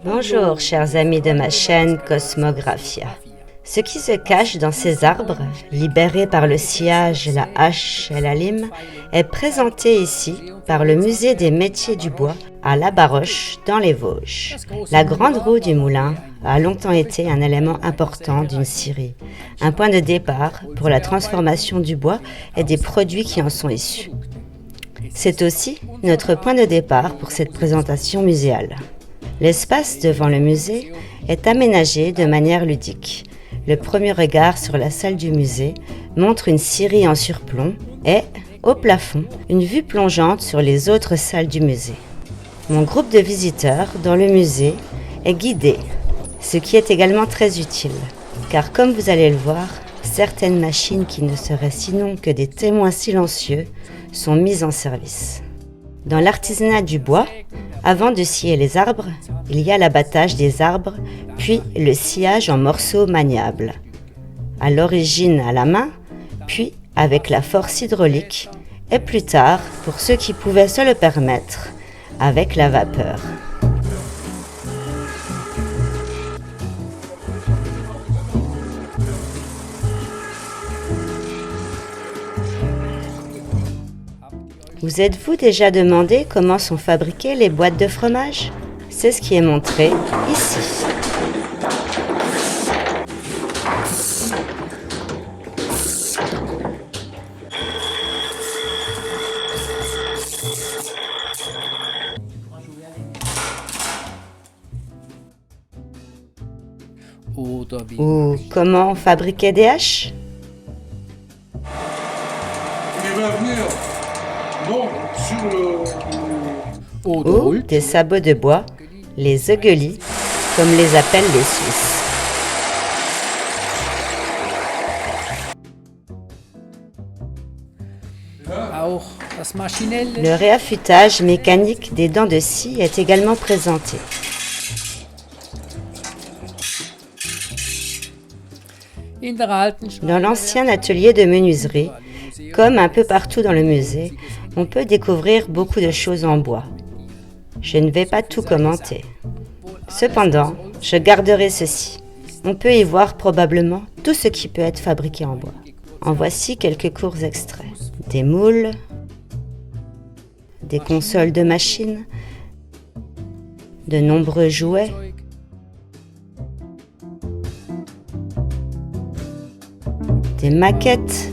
Bonjour chers amis de ma chaîne Cosmographia. Ce qui se cache dans ces arbres, libérés par le sciage, la hache et la lime, est présenté ici par le musée des métiers du bois à La Baroche dans les Vosges. La grande roue du moulin a longtemps été un élément important d'une scierie, un point de départ pour la transformation du bois et des produits qui en sont issus. C'est aussi notre point de départ pour cette présentation muséale. L'espace devant le musée est aménagé de manière ludique. Le premier regard sur la salle du musée montre une scierie en surplomb et, au plafond, une vue plongeante sur les autres salles du musée. Mon groupe de visiteurs dans le musée est guidé, ce qui est également très utile, car comme vous allez le voir, certaines machines qui ne seraient sinon que des témoins silencieux sont mises en service. Dans l'artisanat du bois, avant de scier les arbres, il y a l'abattage des arbres, puis le sciage en morceaux maniables. À l'origine à la main, puis avec la force hydraulique, et plus tard, pour ceux qui pouvaient se le permettre, avec la vapeur. Vous êtes-vous déjà demandé comment sont fabriquées les boîtes de fromage? C'est ce qui est montré ici. Ou comment fabriquer des haches? Ou des sabots de bois, les eguelis, comme les appellent les Suisses. Le réaffûtage mécanique des dents de scie est également présenté. Dans l'ancien atelier de menuiserie, comme un peu partout dans le musée, on peut découvrir beaucoup de choses en bois. Je ne vais pas tout commenter. Cependant, je garderai ceci. On peut y voir probablement tout ce qui peut être fabriqué en bois. En voici quelques courts extraits. Des moules, des consoles de machines, de nombreux jouets, des maquettes,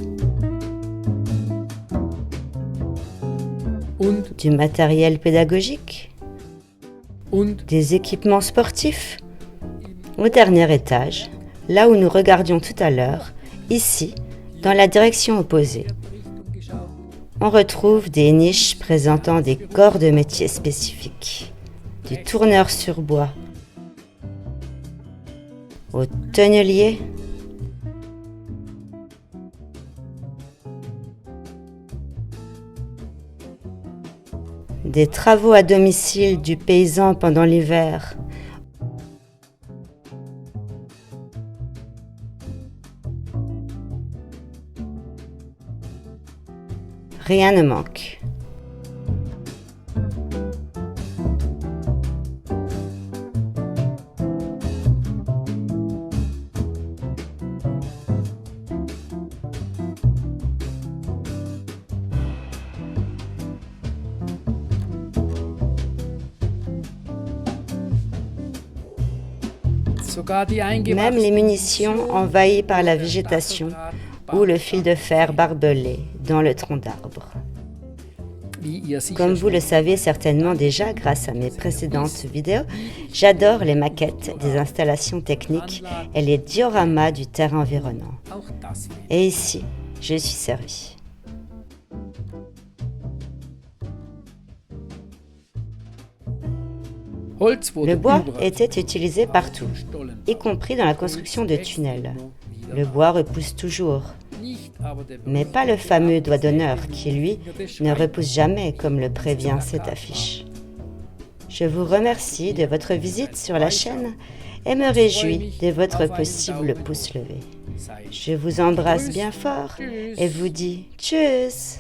du matériel pédagogique, des équipements sportifs. Au dernier étage, là où nous regardions tout à l'heure, ici, dans la direction opposée, on retrouve des niches présentant des corps de métiers spécifiques, du tourneur sur bois au tonnelier, des travaux à domicile du paysan pendant l'hiver, rien ne manque. Même les munitions envahies par la végétation ou le fil de fer barbelé dans le tronc d'arbre. Comme vous le savez certainement déjà grâce à mes précédentes vidéos, j'adore les maquettes des installations techniques et les dioramas du terrain environnant. Et ici, je suis servi. Le bois était utilisé partout, y compris dans la construction de tunnels. Le bois repousse toujours, mais pas le fameux doigt d'honneur qui, lui, ne repousse jamais comme le prévient cette affiche. Je vous remercie de votre visite sur la chaîne et me réjouis de votre possible pouce levé. Je vous embrasse bien fort et vous dis tchuss.